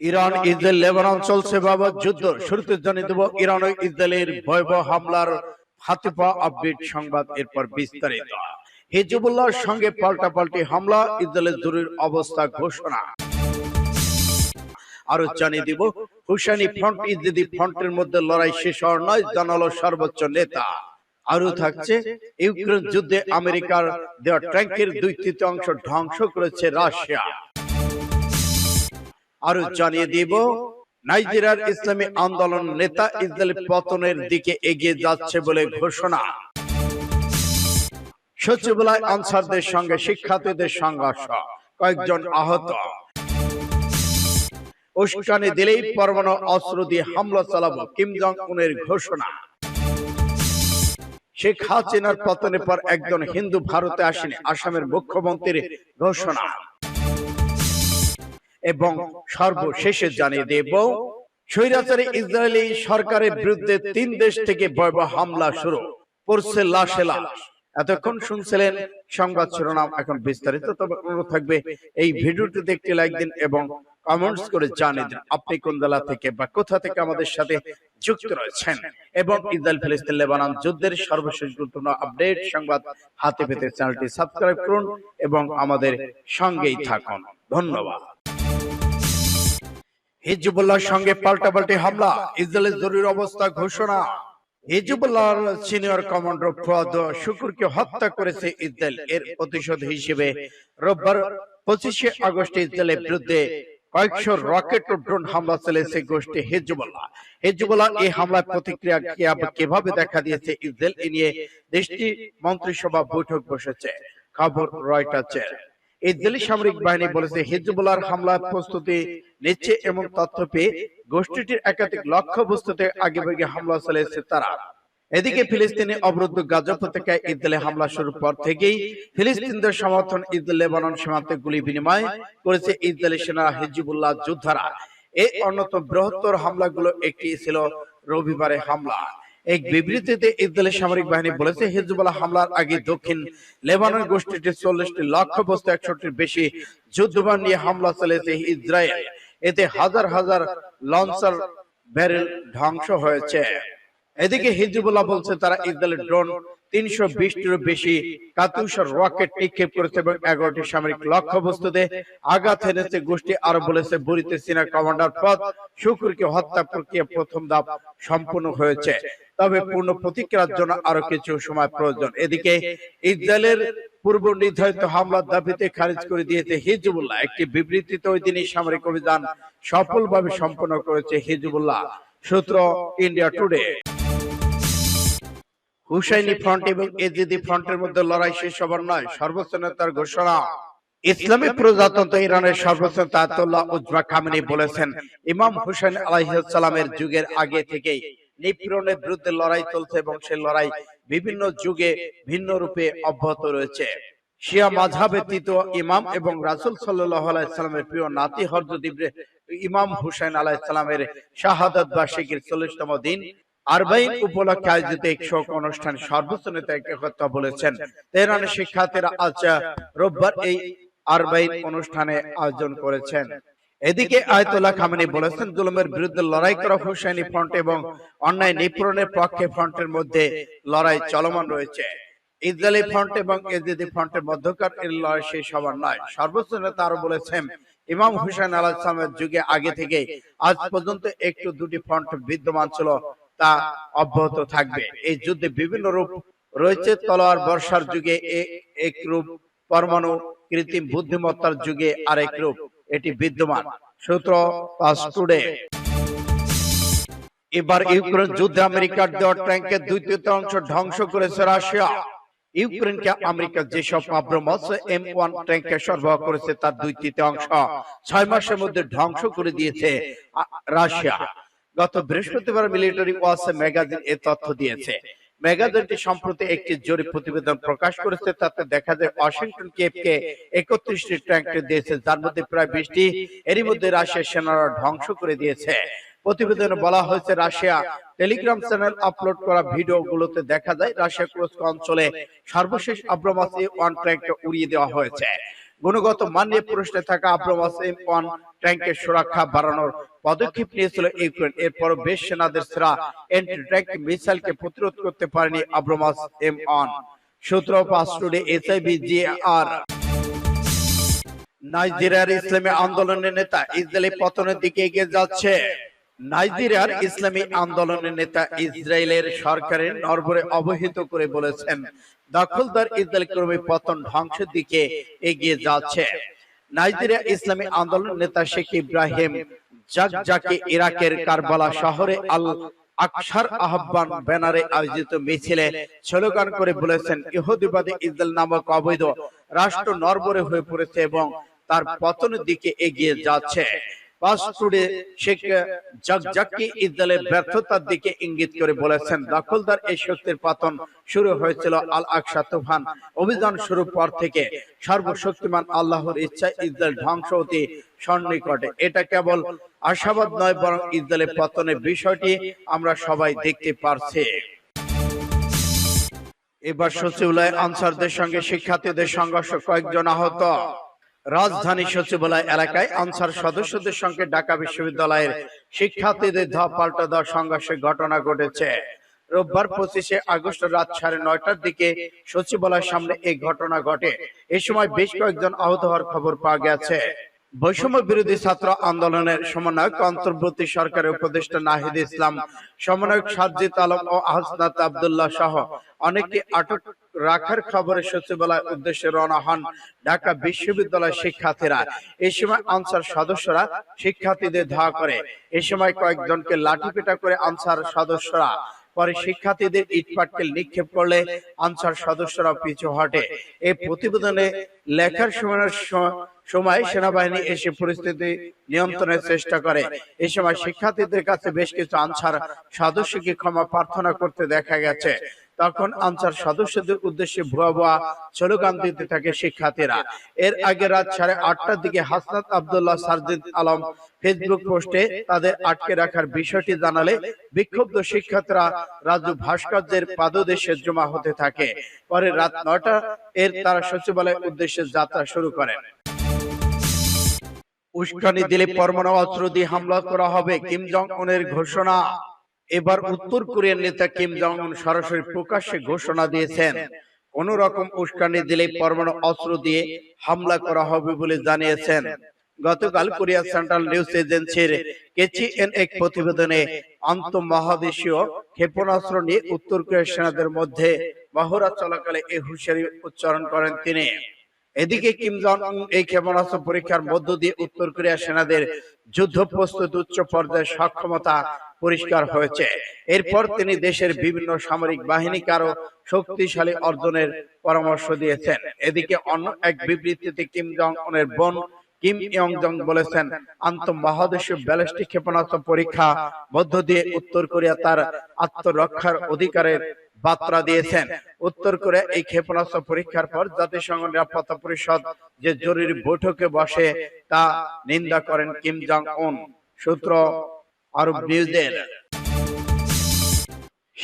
Iran Israel Lebanon চলছে বাবদ যুদ্ধ। শুরুতে জানিয়ে দেব ইরান ও ইসরায়েলের ভয়াবহ হামলার হাতে পাওয়া আপডেট সংবাদ, এরপর বিস্তারিত। হিজবুল্লাহর সঙ্গে পাল্টাপাল্টি হামলা, ইসরায়েলের জরুরি অবস্থা ঘোষণা। আরো জানিয়ে দিব হুসাইনি ফ্রন্ট ইসরায়েলি ফ্রন্টের মধ্যে লড়াই শেষ হওয়ার নয়, জানালো সর্বোচ্চ নেতা। আরো থাকছে ইউক্রেন যুদ্ধে আমেরিকার দেওয়া ট্যাঙ্কের 2/3 ধ্বংস করেছে রাশিয়া। আরো জানিয়ে দিব নাইজেরিয়ার ইসলামী আন্দোলন নেতা ইসরায়েল পতনের দিকে এগিয়ে যাচ্ছে বলে ঘোষণা। সচিবালয় আনসারদের সঙ্গে শিক্ষার্থীদের সংঘর্ষ, কয়েকজন আহত। উস্কানি দিলেই পরমাণু অস্ত্র দিয়ে হামলা চালাবো, কিম জং উনের ঘোষণা। শেখ হাসিনার পতনের পর একজন হিন্দু ভারতে আসেনি, আসামের মুখ্যমন্ত্রীর ঘোষণা। এবং সর্বশেষে জানিয়ে দেব স্বৈরাচারী ইসরায়েলি সরকারের বিরুদ্ধে 3 দেশ থেকে ভয়াবহ হামলা শুরু, পড়ছে লাশে লাশ। এতক্ষণ শুনছিলেন সংবাদ শিরোনাম, এখন বিস্তারিত। তবে অনুরোধ থাকবে এই ভিডিওটিতে একটি লাইক দিন এবং কমেন্টস করে জানিয়ে দিন আপনি কোন জেলা থেকে বা কোথা থেকে আমাদের সাথে যুক্ত রয়েছেন, এবং ইসরায়েল ফিলিস্তিন লেবানন যুদ্ধের সর্বশেষ গুরুত্বপূর্ণ আপডেট সংবাদ হাতে পেতে চ্যানেলটি সাবস্ক্রাইব করুন এবং আমাদের সঙ্গেই থাকুন। ধন্যবাদ। হিজবুল্লাহর সঙ্গে পাল্টাপাল্টি হামলা, ইসরায়েলের জরুরি অবস্থা ঘোষণা। হিজবুল্লাহর সিনিয়র কমান্ডার ফুয়াদ শুকুরকে হত্যা করেছে ইসরায়েল। এর প্রতিশোধ হিসেবে রোববার 25শে আগস্ট ইসরায়েলের বিরুদ্ধে কয়েকশো রকেট ও ড্রোন হামলা চালিয়েছে গোষ্ঠী হিজবুল্লাহ। হিজবুল্লাহ এই হামলার প্রতিক্রিয়া কিভাবে দেখা দিয়েছে ইসরায়েল, এ নিয়ে দেশটি মন্ত্রিসভা বৈঠক বসেছে, খবর রয়টার্সের। ইসরায়েলি সামরিক বাহিনী বলেছে হিজবুল্লাহর হামলার প্রস্তুতি নিচ্ছে এবং তথ্য পেয়ে গোষ্ঠীটির একাধিক লক্ষ্যবস্তুতে আগেভাগে হামলা চালিয়েছে তারা। এদিকে ফিলিস্তিনি অবরুদ্ধ গাজা উপত্যকায় ইসরায়েলে হামলা শুরুর পর থেকেই ফিলিস্তিনদের সমর্থন ইসরায়েল লেবানন সীমান্তে গুলি বিনিময় করেছে ইসরায়েলি সেনারা, হিজবুল্লাহ যোদ্ধারা। এই অন্যতম বৃহত্তর হামলাগুলো একটি ছিল রবিবারে হামলা। এক বিবৃতিতে ইসরায়েলি সামরিক বাহিনী বলেছে হিজবুল্লাহ হামলার আগে দক্ষিণ লেবানন গোষ্ঠীটির 40টি লক্ষ্যবস্তু 100টির বেশি যুদ্ধবিমান নিয়ে হামলা চালিয়েছে ইসরায়েল। এতে হাজার হাজার লঞ্চার ব্যারেল ধ্বংস হয়েছে। এদিকে হিজবুল্লাহ বলছে তারা ইসরায়েলের ড্রোন 320টিরও বেশি কাতুষা রকেট নিক্ষেপ করেছে এবং 11টি সামরিক লক্ষ্যবস্তুতে আঘাত এনেছে। গোষ্ঠী আরো বলেছে বুরিতে সিনিয়র কমান্ডার পদ শুকুরকে হত্যা প্রক্রিয়া প্রথম ধাপ সম্পূর্ণ হয়েছে, তবে পূর্ণ প্রতিক্রিয়ার জন্য আরো কিছু সময় প্রয়োজন। এদিকে ইসরায়েলের পূর্ব নির্ধারিত হামলার দাবিতে খারিজ করে দিয়েছে হিজবুল্লাহ। একটি বিবৃতিতে ওই দিনই সামরিক অভিযান সফলভাবে সম্পন্ন করেছে হিজবুল্লাহ, সূত্র ইন্ডিয়া টুডে। হুসাইনি ফ্রন্ট এবং এজিদি ফ্রন্টের মধ্যে লড়াই শেষ হবার নয়, সর্বোচ্চ নেতার ঘোষণা। ইসলামী প্রজাতন্ত্র ইরানের সর্বোচ্চ নেতা আয়াতুল্লাহ উজমা খামেনি বলেছেন ইমাম হুসাইন আলাইহিস সালামের যুগের আগে থেকেই নিপীড়নের বিরুদ্ধে লড়াই চলছে এবং সেই লড়াই বিভিন্ন যুগে ভিন্ন রূপে অব্যাহত রয়েছে। শিয়া মাযহাবের তৃতীয় ইমাম এবং রাসূল সাল্লাল্লাহু আলাইহি সাল্লামের প্রিয় নাতি হযরত ইমাম হুসাইন আলাইহিস সালামের শাহাদাত বার্ষিকীর 40তম দিন আরবাইন উপলক্ষে আয়োজিত এক শোক অনুষ্ঠান সর্বোচ্চ নেতা কথা বলেছেন। তেহরানের শিক্ষার্থীরা আজ রোববার এই আরবাইন অনুষ্ঠানে আয়োজন করেছেন। এদিকে আয়াতুল্লাহ খামেনি বলেছেন জুলুমের বিরুদ্ধে লড়াই করা হুসাইনি ফ্রন্ট এবং অন্যায় নিপীড়নের পক্ষে ফ্রন্টের মধ্যে লড়াই চলমান রয়েছে। ইসরায়েলি ফ্রন্ট এবং এজিদি ফ্রন্টের মধ্যকার এই লড়াই শেষ হবার নয়, সর্বোচ্চ নেতা আরো বলেছেন ইমাম হুসাইন আলাইহিস সালামের যুগে আগে থেকে আজ পর্যন্ত একটু দুটি ফ্রন্ট বিদ্যমান ছিল, তা অব্যাহত থাকবে। এই যুদ্ধে বিভিন্ন রূপ রয়েছে। তলোয়ার বর্ষার যুগে এক রূপ, পরমাণু কৃত্রিম বুদ্ধিমত্তার যুগে আরেক রূপ এটি বিদ্যমান, সূত্র পাস টুডে। এবার ইউক্রেন যুদ্ধে আমেরিকার দেওয়া ট্যাঙ্কের 2/3 ধ্বংস করেছে রাশিয়া। ইউক্রেনকে আমেরিকা যেসব আব্রামস M1 ট্যাঙ্কে সরবরাহ করেছে তার 2/3 6 মাসের মধ্যে ধ্বংস করে দিয়েছে রাশিয়া। গত বৃহস্পতিবার মিলিটারি ওয়াচ ম্যাগাজিন এ তথ্য দিয়েছে। ম্যাগাজিনটি সম্প্রতি একটি জরিপ প্রতিবেদন প্রকাশ করেছে। তাতে দেখা যায় ওয়াশিংটন কিয়েভকে 31টি ট্যাঙ্ক দিয়েছে, যার মধ্যে প্রায় 20টি এরই মধ্যে রাশিয়ার সেনারা ধ্বংস করে দিয়েছে। প্রতিবেদনে বলা হয়েছে রাশিয়া টেলিগ্রাম চ্যানেল আপলোড করা ভিডিওগুলোতে দেখা যায় রাশিয়া কুরস্ক অঞ্চলে সর্বশেষ আব্রামস 1 ট্যাঙ্ক উড়িয়ে দেওয়া হয়েছে। গুণগত মান নিয়ে প্রশ্নে থাকা আব্রামাস M1 ট্যাঙ্কের সুরক্ষা বাড়ানোর পদক্ষেপ নিয়েছিল ইউক্রেন। এরপর বেশ সেনাদের সেরা এন্টি ট্যাঙ্ক মিসাইলকে প্রতিরোধ করতে পারেনি আব্রামাস M1। সূত্র ফাস্ট টুডে SIBGR। নাইজেরিয়ার ইসলামী আন্দোলনের নেতা ইসরায়েলি পতনের দিকে এগিয়ে যাচ্ছে। নাইজেরিয়ার ইসলামী আন্দোলনের নেতা ইসরায়েলের সরকারের নড়বড়ে অবহিত করে বলেছেন, দখলদার ইসরায়েল ক্রমে পতন ধ্বংসের দিকে এগিয়ে যাচ্ছে। নাইজেরিয়া ইসলামী আন্দোলন নেতা শেখ ইব্রাহিম জাকজাকি ইরাকের কারবালা শহরে আল আকসার আহ্বান ব্যানারে আয়োজিত মিছিলে স্লোগান করে বলেছেন, ইহুদিবাদী ইসরায়েল নামক অবৈধ রাষ্ট্র নড়বড়ে হয়ে পড়েছে এবং তার পতনের দিকে এগিয়ে যাচ্ছে। শেখ জাকজাকি ইসরায়েলের ব্যর্থতার দিকে ইঙ্গিত করে বলেছেন, দখলদার এই শক্তির পতন শুরু হয়েছিল আল আকসা তুফান অভিযান শুরুর পর থেকে। সর্বশক্তিমান আল্লাহর ইচ্ছায় ইসরায়েল ধ্বংস অতি সন্নিকটে। এটা কেবল আশাবাদ নয়, বরং ইসরায়েলের পতনের বিষয়টি আমরা সবাই দেখতে পারছি। এবার সচিবালয়ে আনসারদের সঙ্গে শিক্ষার্থীদের সংঘর্ষ, কয়েকজন আহত। রাজধানী সচিবালয় এলাকায় আনসার সদস্যদের সঙ্গে ঢাকা বিশ্ববিদ্যালয়ের শিক্ষার্থীদের পাল্টা দেওয়া সংঘর্ষের ঘটনা ঘটেছে। রোববার 25শে আগস্ট রাত 9:30টার দিকে সচিবালয়ের সামনে এই ঘটনা ঘটে। এই সময় বেশ কয়েকজন আহত হওয়ার খবর পাওয়া গেছে। বৈষম্য বিরোধী ছাত্র আন্দোলনের সমন্বয়ক, অন্তর্বর্তী সরকারের উপদেষ্টা নাহিদ ইসলাম, সমন্বয়ক সাজ্জিদ আলম ও হাসনাত আব্দুল্লাহ সহ অনেককে আটক রাখার খবরে সচিবালয়ের উদ্দেশ্যে রওনা হন ঢাকা বিশ্ববিদ্যালয়ের শিক্ষার্থীরা। এই সময় আনসার সদস্যরা শিক্ষার্থীদের ধাওয়া করে। এই সময় কয়েকজনকে লাঠিপেটা করে আনসার সদস্যরা। পরে শিক্ষার্থীদের ইটপাটকেল নিক্ষেপ করলে আনসার সদস্যরা পিছু হটে। এই প্রতিবেদনে লেখার সময় সেনাবাহিনী এসে পরিস্থিতি নিয়ন্ত্রণের চেষ্টা করে। এই সময় শিক্ষার্থীদের কাছে বেশ কিছু আনসার সদস্যকে ক্ষমা প্রার্থনা করতে দেখা গেছে। তখন আনসার সদস্যদের উদ্দেশ্যে ভুয়া ভুয়া স্লোগান দিতে থাকে শিক্ষার্থীরা। এর আগে রাত 8:30টার দিকে হাসনাত আব্দুল্লাহ, সাজ্জিদ আলম ফেসবুক পোস্টে তাদের আটকে রাখার বিষয়টি জানালে বিক্ষুব্ধ শিক্ষার্থীরা রাজু ভাস্কর্যের পাদদেশে জমা হতে থাকে। পরে রাত 9টা তারা সচিবালয়ের উদ্দেশ্যে যাত্রা শুরু করেন। উস্কানি দিলে পরমাণু অস্ত্র দিয়ে হামলা করা হবে, কিম জং উনের ঘোষণা। এবার উত্তর কোরিয়ার নেতা কিম জং উন সরাসরি প্রকাশ্যে ঘোষণা দিয়েছেন, কোন রকম উস্কানি দিলে পরমাণু অস্ত্র দিয়ে হামলা করা হবে বলে জানিয়েছেন। গতকাল কোরিয়া সেন্ট্রাল নিউজ এজেন্সির KCN এক প্রতিবেদনে আন্তঃমহাদেশীয় ক্ষেপণাস্ত্র নিয়ে উত্তর কোরিয়ার সেনাদের মধ্যে মহড়া চলাকালে এই হুঁশিয়ারি উচ্চারণ করেন তিনি। এদিকে কিম জং উন এই ক্ষেপণাস্ত্র পরীক্ষার মধ্য দিয়ে উত্তর কোরিয়া সেনাদের যুদ্ধ প্রস্তুত উচ্চ পর্যায়ের সক্ষমতা পরিষ্কার হয়েছে। এরপর তিনি দেশের বিভিন্ন সামরিক বাহিনীকে আরো শক্তিশালী অর্জনের পরামর্শ দিয়েছেন। এদিকে অন্য এক বিবৃতিতে কিম জং উনের বোন কিম ইয়ং জং বলেছেন, আন্তঃমহাদেশীয় ব্যালিস্টিক ক্ষেপণাস্ত্র পরীক্ষা মধ্য দিয়ে উত্তর কোরিয়া তার আত্মরক্ষার অধিকারের বার্তা দিয়েছেন। উত্তর কোরিয়া এই ক্ষেপণাস্ত্র পরীক্ষার পর জাতিসংঘ নিরাপত্তা পরিষদ যে জরুরি বৈঠকে বসে তা নিন্দা করেন কিম জং উন। সূত্র আরব নিউজের।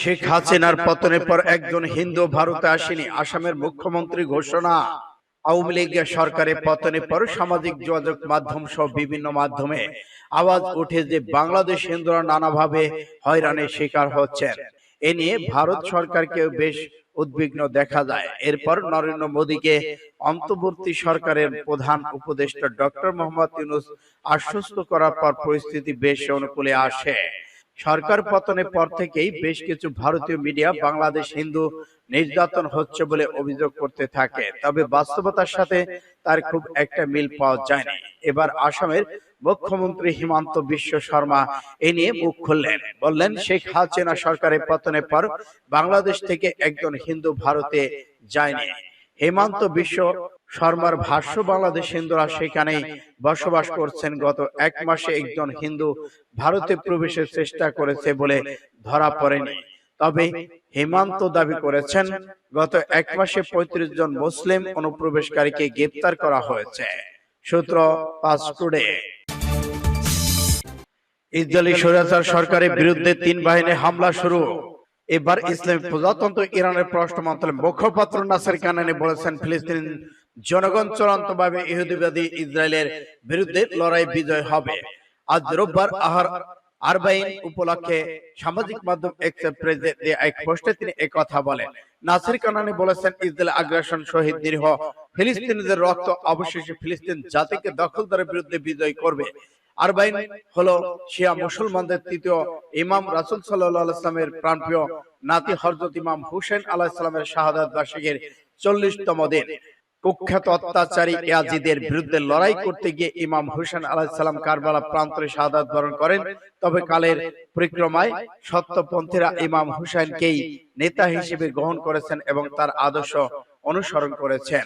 শেখ হাসিনার পতনের পর একজন হিন্দু ভারতে আসেনি, আসামের মুখ্যমন্ত্রী ঘোষণা। আওয়ামী লীগ সরকারের পতনের পর সামাজিক যোগাযোগ মাধ্যম সহ বিভিন্ন মাধ্যমে আওয়াজ ওঠে যে বাংলাদেশ হিন্দুরা নানাভাবে হয়রানির শিকার হচ্ছেন। এ নিয়ে ভারত সরকারকে বেশ উদ্বিগ্ন দেখা যায়। এরপর নরেন্দ্র মোদীকে অন্তর্বর্তী সরকারের প্রধান উপদেষ্টা ডক্টর মোহাম্মদ ইউনূস আশ্বস্ত করার পর পরিস্থিতি বেশ অনুকূলে আসে। সরকার পতনের পর থেকেই বেশ কিছু ভারতীয় মিডিয়া বাংলাদেশ হিন্দু নির্যাতন হচ্ছে বলে অভিযোগ করতে থাকে, তবে বাস্তবতার সাথে তার খুব একটা মিল পাওয়া যায়নি। এবার আসামের মুখ্যমন্ত্রী হিমন্ত বিশ্ব শর্মা এ নিয়ে মুখ খুললেন, বললেন শেখ হাসিনা সরকারের পতনের পর বাংলাদেশ থেকে একজন হিন্দু ভারতে যায়নি। হিমন্ত বিশ্ব শর্মার ভাষ্য, বাংলাদেশ হিন্দুরা সেখানেই বসবাস করছেন। গত 1 মাসে একজন হিন্দু ভারতে প্রবেশের চেষ্টা করেছে বলে ধরা পড়েনি। তবে হিমন্ত দাবি করেছেন গত 1 মাসে 35 জন মুসলিম অনুপ্রবেশকারীকে গ্রেফতার করা হয়েছে। সূত্র ফাস্ট টুডে। ইসরায়েলি স্বৈরাচার সরকারের বিরুদ্ধে 3 বাহিনী হামলা শুরু। এবার ইসলামী প্রজাতন্ত্র ইরানের পররাষ্ট্র মন্ত্রণালয়ের মুখপাত্র নাসের কানানি বলেছেন, ফিলিস্তিন জনগণ চূড়ান্তভাবে ইহুদিবাদী ইসরায়েলের বিরুদ্ধে লড়াই বিজয় হবে। আজ রোববার আরবাইন উপলক্ষে সামাজিক মাধ্যম এক্সে পেজে এক পোস্টে তিনি একথা বলেন। নাসির কানানি বলেছেন, ইসরায়েল আগ্রাসন শহীদ নিরীহ ফিলিস্তিনিদের রক্ত অবশেষে ফিলিস্তিন জাতিকে দখলদারের বিরুদ্ধে বিজয় করবে। আরবাইন হলো শিয়া মুসলমানদের তৃতীয় ইমাম রাসূল সাল্লাল্লাহু আলাইহি ওয়াসাল্লামের প্রাণপ্রিয় নাতি হযরত ইমাম হুসাইন আলাইহিস সালামের শাহাদাত বার্ষিকীর ৪০তম দিন। কুখ্যাত অত্যাচারী ইয়াজিদের বিরুদ্ধে লড়াই করতে গিয়ে ইমাম হুসেন আলাইহিস সালাম কারবালা প্রান্তরে শাহাদাত বরণ করেন। তবে কালের পরিক্রমায় সত্যপন্থীরা ইমাম হুসাইনকেই নেতা হিসেবে গ্রহণ করেছেন এবং তার আদর্শ অনুসরণ করেছেন।